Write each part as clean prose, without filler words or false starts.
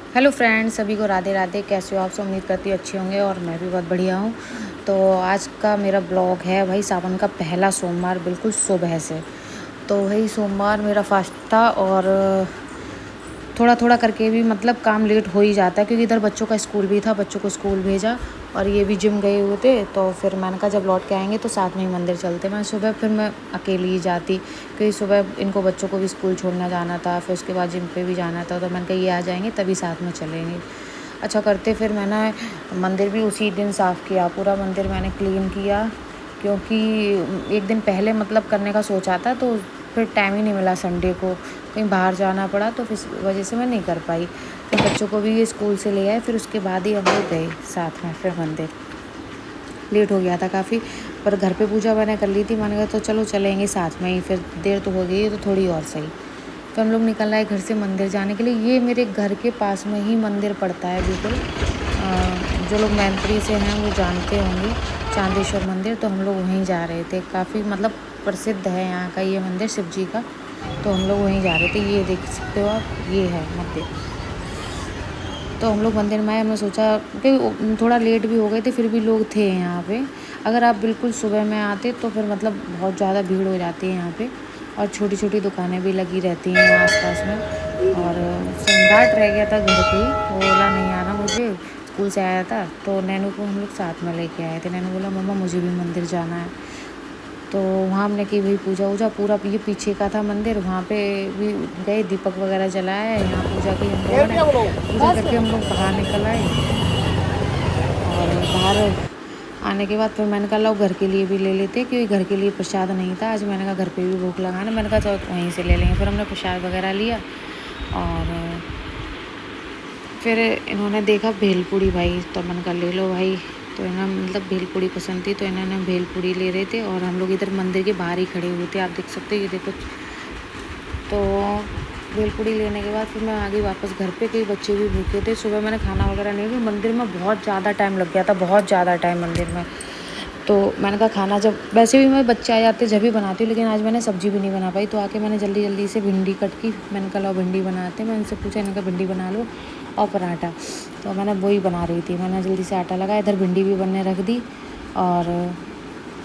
Hello friends, सभी को राधे राधे। कैसे हो आप सब? उम्मीद करती हूँ अच्छे होंगे और मैं भी बहुत बढ़िया हूँ। तो आज का मेरा ब्लॉग है भाई सावन का पहला सोमवार, बिल्कुल सुबह से। तो वही सोमवार मेरा फास्ट था और थोड़ा थोड़ा करके भी मतलब काम लेट हो ही जाता है, क्योंकि इधर बच्चों का स्कूल भी था, बच्चों को स्कूल भेजा और ये भी जिम गए हुए थे। तो फिर मैंने कहा जब लौट के आएंगे तो साथ में ही मंदिर चलते। मैं सुबह फिर मैं अकेली ही जाती, क्योंकि सुबह इनको बच्चों को भी स्कूल छोड़ना जाना था, फिर उसके बाद जिम पे भी जाना था। तो मैंने कहा ये आ जाएंगे तभी साथ में चलेंगे। अच्छा करते फिर मैंने मंदिर भी उसी दिन साफ़ किया, पूरा मंदिर मैंने क्लीन किया, क्योंकि एक दिन पहले मतलब करने का सोचा था, तो फिर टाइम ही नहीं मिला। संडे को कहीं बाहर जाना पड़ा, तो इस वजह से मैं नहीं कर पाई। फिर बच्चों को भी ये स्कूल से ले आए, फिर उसके बाद ही हम लोग गए साथ में फिर मंदिर। लेट हो गया था काफ़ी, पर घर पे पूजा मैंने कर ली थी। मैंने कहा तो चलो चलेंगे साथ में ही, फिर देर तो हो गई है तो थोड़ी और सही। तो हम लोग निकल आए घर से मंदिर जाने के लिए। ये मेरे घर के पास में ही मंदिर पड़ता है बिल्कुल। जो लोग मैनपुरी से हैं वो जानते होंगे चांदेश्वर मंदिर। तो हम लोग वहीं जा रहे थे, काफ़ी मतलब प्रसिद्ध है यहाँ का ये मंदिर, शिव जी का। तो हम लोग वहीं जा रहे थे। ये देख सकते हो आप, ये है मंदिर। तो हम लोग मंदिर में आए, हमने सोचा कि थोड़ा लेट भी हो गए थे, फिर भी लोग थे यहाँ पे। अगर आप बिल्कुल सुबह में आते तो फिर मतलब बहुत ज़्यादा भीड़ हो जाती है यहाँ पे, और छोटी छोटी दुकानें भी लगी रहती हैं यहाँ आसपास में। और सम्राट रह गया था घर पे ही, वो बोला नहीं आना मुझे, स्कूल से आया था। तो नैनू को हम लोग साथ में लेके आए थे। नैनू बोला मम्मा मुझे भी मंदिर जाना है। तो वहाँ हमने की भाई पूजा वूजा, पूरा ये पीछे का था मंदिर, वहाँ पे भी गए, दीपक वगैरह जलाया, यहाँ पूजा की हम लोगों ने। पूजा करके हम लोग बाहर निकल आए, और बाहर आने के बाद फिर मैंने कहा लो घर के लिए भी ले लेते, क्योंकि घर के लिए प्रसाद नहीं था आज। मैंने कहा घर पे भी भूख लगाना, मैंने कहा चलो वहीं से ले लेंगे। फिर हमने प्रसाद वगैरह लिया, और फिर इन्होंने देखा भेलपूड़ी भाई, तो मैंने कहा ले लो भाई। तो इन्हें मतलब भेलपूड़ी पसंद थी, तो इन्होंने भेलपूड़ी ले रहे थे, और हम लोग इधर मंदिर के बाहर ही खड़े हुए थे, आप देख सकते हो, ये देखो। तो भेलपूड़ी लेने के बाद फिर मैं आ गई वापस घर पे, कई बच्चे भी भूखे थे। सुबह मैंने खाना वगैरह नहीं किया, मंदिर में बहुत ज़्यादा टाइम लग गया था, बहुत ज़्यादा टाइम मंदिर में। तो मैंने कहा खाना जब वैसे भी मैं बच्चे आ जाते जब भी बनाती हूँ, लेकिन आज मैंने सब्ज़ी भी नहीं बना पाई। तो आके मैंने जल्दी जल्दी से भिंडी कट की, मैंने कहा लो भिंडी बनाते हैं। मैंने उनसे पूछा, इनका भिंडी बना लो और पराठा। तो मैंने वही बना रही थी, मैंने जल्दी से आटा लगाया, इधर भिंडी भी बनने रख दी। और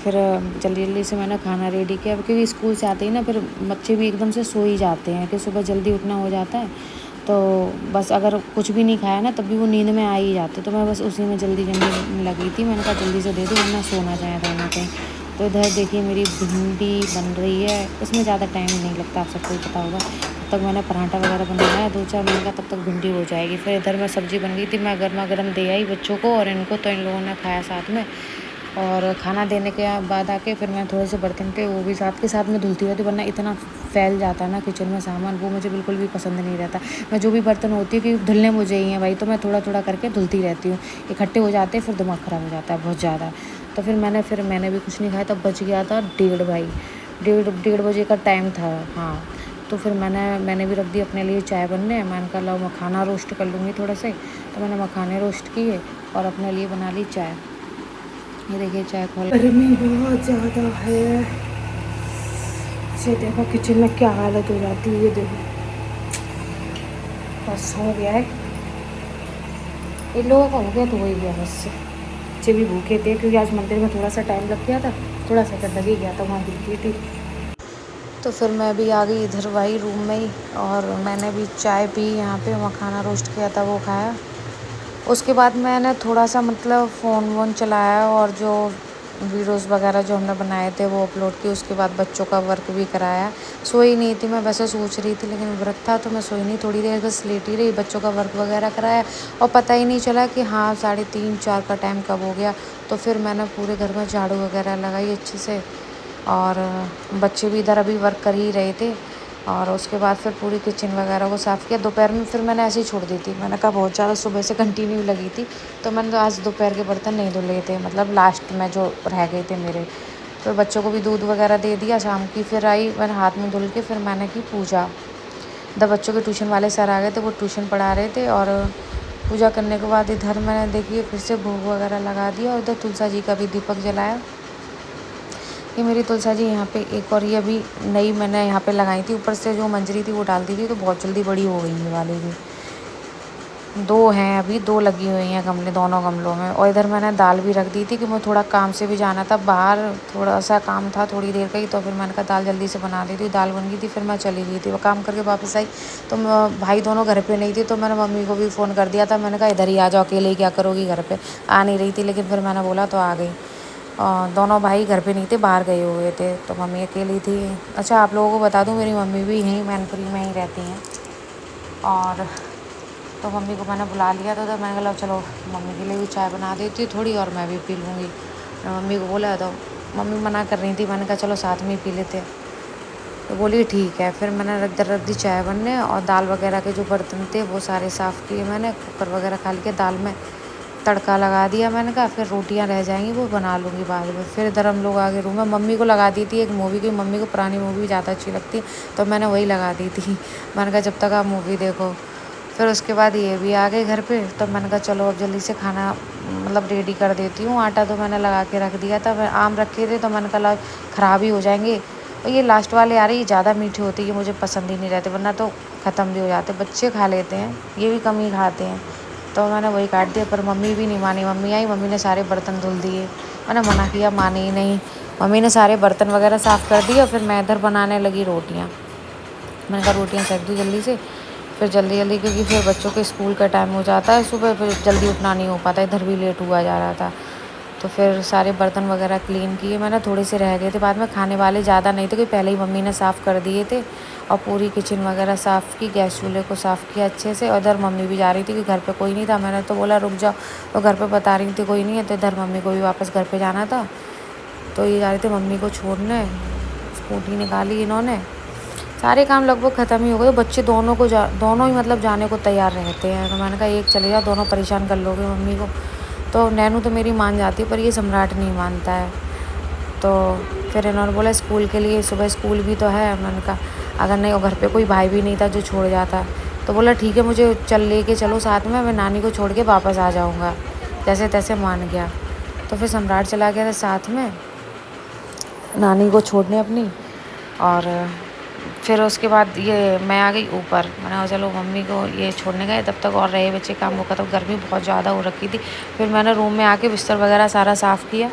फिर जल्दी जल्दी से मैंने खाना रेडी किया, क्योंकि स्कूल से आते ही ना फिर बच्चे भी एकदम से सो ही जाते हैं, कि सुबह जल्दी उठना हो जाता है। तो बस अगर कुछ भी नहीं खाया ना तब भी वो नींद में आ ही जाते। तो मैं बस उसी में जल्दी जल्दी लगी थी, मैंने कहा जल्दी से दे दो वरना सोना जाए कहीं ना कहीं। तो इधर देखिए मेरी भिंडी बन रही है, इसमें ज़्यादा टाइम नहीं लगता, आप सबको ही पता होगा। तब तक मैंने पराठा वगैरह बनाया 2-4 मिनट का, तब तक भिंडी हो जाएगी। फिर इधर मैं सब्ज़ी बन गई थी, मैं गर्मा गर्म दे आई बच्चों को और इनको, तो इन लोगों ने खाया साथ में। और खाना देने के बाद आके फिर मैं थोड़े से बर्तन थे वो भी साथ के साथ में धुलती रहती, वरना इतना फैल जाता है ना किचन में सामान, वो मुझे बिल्कुल भी पसंद नहीं रहता। मैं जो भी बर्तन होती है कि धुलने मुझे ही हैं भाई, तो मैं थोड़ा थोड़ा करके धुलती रहती हूँ। इकट्ठे हो जाते हैं फिर दिमाग ख़राब हो जाता है बहुत ज़्यादा। तो फिर मैंने भी कुछ नहीं खाया, तब बच गया था 1:30 भाई, 1:30 बजे का टाइम था। हाँ, तो फिर मैंने भी रख दी अपने लिए चाय बनने। मैंने कहा लो मखाना रोस्ट कर लूँगी थोड़े से, तो मैंने मखाने रोस्ट किए और अपने लिए बना ली चाय। ये देखिए चाय खोल, गर्मी बहुत ज़्यादा है। ये देखो किचन में क्या हालत हो जाती है, ये देखो बस हो गया है। इन लोगों का हो गया तो हो ही गया बस। बच्चे भी भूखे थे, क्योंकि आज मंदिर में थोड़ा सा टाइम लग गया था, थोड़ा सा लग ही गया था, वहाँ दिखती थी। तो फिर मैं भी आ गई इधर वही रूम में ही, और मैंने भी चाय पी, यहाँ पे मखाना रोस्ट किया था वो खाया। उसके बाद मैंने थोड़ा सा मतलब फ़ोन वोन चलाया, और जो वीडियोस वगैरह जो हमने बनाए थे वो अपलोड किए। उसके बाद बच्चों का वर्क भी कराया। सोई नहीं थी मैं, वैसे सोच रही थी, लेकिन व्रत था तो मैं सोई नहीं, थोड़ी देर बस लेटी रही, बच्चों का वर्क वगैरह कराया। और पता ही नहीं चला कि हाँ 3:30-4 का टाइम कब हो गया। तो फिर मैंने पूरे घर में झाड़ू वगैरह लगाई अच्छे से, और बच्चे भी इधर अभी वर्क कर ही रहे थे। और उसके बाद फिर पूरी किचन वगैरह को साफ़ किया। दोपहर में फिर मैंने ऐसे ही छोड़ दी थी, मैंने कहा बहुत ज़्यादा सुबह से कंटिन्यू लगी थी, तो मैंने तो आज दोपहर के बर्तन नहीं धुले थे, मतलब लास्ट में जो रह गए थे मेरे। फिर बच्चों को भी दूध वगैरह दे दिया शाम की। फिर आई मैंने हाथ में धुल के, फिर मैंने की पूजा। इधर बच्चों के ट्यूशन वाले सर आ गए थे, वो ट्यूशन पढ़ा रहे थे। और पूजा करने के बाद इधर मैंने देखिए फिर से भोग वगैरह लगा दिया, और इधर तुलसा जी का भी दीपक जलाया। ये मेरी तुलसा जी यहाँ पे एक, और ये अभी नई मैंने यहाँ पे लगाई थी, ऊपर से जो मंजरी थी वो डाल दी थी, तो बहुत जल्दी बड़ी हो गई ये वाली भी। 2 हैं अभी, 2 लगी हुई हैं गमले, दोनों गमलों में। और इधर मैंने दाल भी रख दी थी कि मुझे थोड़ा काम से भी जाना था बाहर, थोड़ा सा काम था थोड़ी देर का ही, तो फिर मैंने कहा दाल जल्दी से बना देती हूँ। दाल बन गई थी, फिर मैं चली गई थी। वो काम करके वापस आई तो भाई दोनों घर पे नहीं थे, तो मैंने मम्मी को भी फ़ोन कर दिया था। मैंने कहा इधर ही आ जाओ, अकेले ही क्या करोगी घर पर। आ नहीं रही थी, लेकिन फिर मैंने बोला तो आ गई। दोनों भाई घर पे नहीं थे, बाहर गए हुए थे, तो मम्मी अकेली थी। अच्छा, आप लोगों को बता दूँ, मेरी मम्मी भी यहीं मैनपुरी में ही रहती हैं। और तो मम्मी को मैंने बुला लिया था, तो मैंने कहा चलो मम्मी के लिए भी चाय बना देती हूँ थोड़ी, और मैं भी पी लूँगी। मम्मी को बोला तो मम्मी मना कर रही थी, मैंने कहा चलो साथ में ही पी लेते हैं। तो बोली ठीक है। फिर मैंने रख दी चाय बनने, और दाल वगैरह के जो बर्तन थे वो सारे साफ़ किए मैंने, कुकर वगैरह खाली के, दाल में तड़का लगा दिया। मैंने कहा फिर रोटियां रह जाएंगी, वो बना लूँगी बाद में। फिर इधर हम लोग आगे रूम में, मम्मी को लगा दी थी एक मूवी की, मम्मी को पुरानी मूवी ज़्यादा अच्छी लगती है, तो मैंने वही लगा दी थी। मैंने कहा जब तक आप मूवी देखो। फिर उसके बाद ये भी आ गए घर पे, तब मैंने कहा चलो अब जल्दी से खाना मतलब रेडी कर देती हूँ। आटा तो मैंने लगा के रख दिया था, आम रखे थे, तो मैंने कहा ख़राब ही हो जाएंगे। और ये लास्ट वाले आ रही है, ज़्यादा मीठे होते हैं, ये मुझे पसंद ही नहीं रहते, वरना तो ख़त्म भी हो जाते। बच्चे खा लेते हैं, ये भी कम ही खाते हैं, तो मैंने वही काट दिया। पर मम्मी भी नहीं मानी। मम्मी आई, मम्मी ने सारे बर्तन धुल दिए। मैंने मना किया, मानी ही नहीं। मम्मी ने सारे बर्तन वगैरह साफ़ कर दिए, और फिर मैं इधर बनाने लगी रोटियाँ। मैंने कहा रोटियाँ सेक दूँ जल्दी से, फिर जल्दी जल्दी, क्योंकि फिर बच्चों के स्कूल का टाइम हो जाता है सुबह, फिर जल्दी उठना नहीं हो पाता, इधर भी लेट हुआ जा रहा था। तो फिर सारे बर्तन वगैरह क्लीन किए मैंने, थोड़े से रह गए थे बाद में, खाने वाले ज़्यादा नहीं थे, क्योंकि पहले ही मम्मी ने साफ़ कर दिए थे। और पूरी किचन वगैरह साफ़ की, गैस चूल्हे को साफ़ किया अच्छे से। और इधर मम्मी भी जा रही थी कि घर पे कोई नहीं था, मैंने तो बोला रुक जाओ, तो घर पे बता रही थी कोई नहीं है, तो इधर मम्मी को भी वापस घर पे जाना था, तो ये जा रहे थे मम्मी को छोड़ने। स्कूटी निकाली इन्होंने, सारे काम लगभग ख़त्म ही हो गए। बच्चे दोनों ही मतलब जाने को तैयार रहते हैं, तो मैंने कहा एक चले जाओ, दोनों परेशान कर लोगे मम्मी को। तो नैनू तो मेरी मान जाती है, पर ये सम्राट नहीं मानता है। तो फिर इन्होंने बोला स्कूल के लिए, सुबह स्कूल भी तो है। मैंने कहा अगर नहीं, और घर पे कोई भाई भी नहीं था जो छोड़ जाता, तो बोला ठीक है मुझे लेके चलो साथ में, मैं नानी को छोड़ के वापस आ जाऊँगा। जैसे तैसे मान गया। तो फिर सम्राट चला गया था साथ में नानी को छोड़ने अपनी। और फिर उसके बाद ये मैं आ गई ऊपर। मैंने कहा चलो मम्मी को ये छोड़ने गए, तब तक और रहे बच्चे काम होगा, तो गर्मी बहुत ज़्यादा हो रखी थी। फिर मैंने रूम में आके बिस्तर वगैरह सारा साफ़ किया।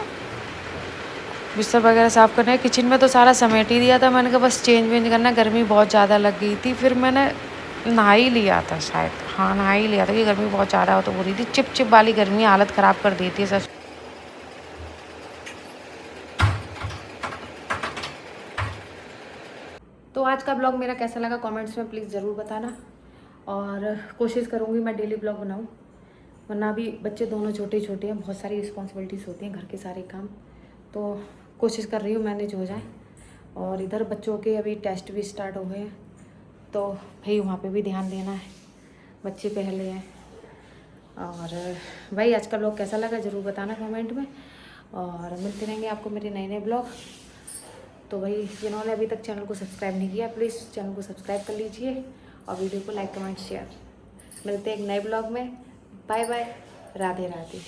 बिस्तर वगैरह साफ़ करने, किचन में तो सारा समेट ही दिया था। मैंने कहा बस चेंज वेंज करना, गर्मी बहुत ज़्यादा लग गई थी। फिर मैंने नहा ही लिया था शायद, हाँ नहा ही लिया था, कि गर्मी बहुत ज़्यादा हो तो हो रही थी। चिप चिप वाली गर्मी हालत ख़राब कर देती है सच। तो आज का ब्लॉग मेरा कैसा लगा कमेंट्स में प्लीज़ ज़रूर बताना, और कोशिश करूँगी मैं डेली ब्लॉग बनाऊँ, वरना अभी बच्चे दोनों छोटे छोटे हैं, बहुत सारी रिस्पॉन्सिबिलिटीज़ होती हैं घर के सारे काम, तो कोशिश कर रही हूँ मैनेज हो जाए। और इधर बच्चों के अभी टेस्ट भी स्टार्ट हो गए हैं, तो भाई वहाँ पे भी ध्यान देना है, बच्चे पहले हैं। और भाई आज का ब्लॉग कैसा लगा ज़रूर बताना कमेंट में, और मिलते रहेंगे आपको मेरे नए नए ब्लॉग। तो भाई जिन्होंने अभी तक चैनल को सब्सक्राइब नहीं किया, प्लीज़ चैनल को सब्सक्राइब कर लीजिए, और वीडियो को लाइक कमेंट शेयर। मिलते हैं एक नए ब्लॉग में। Bye bye, Radhe Radhe.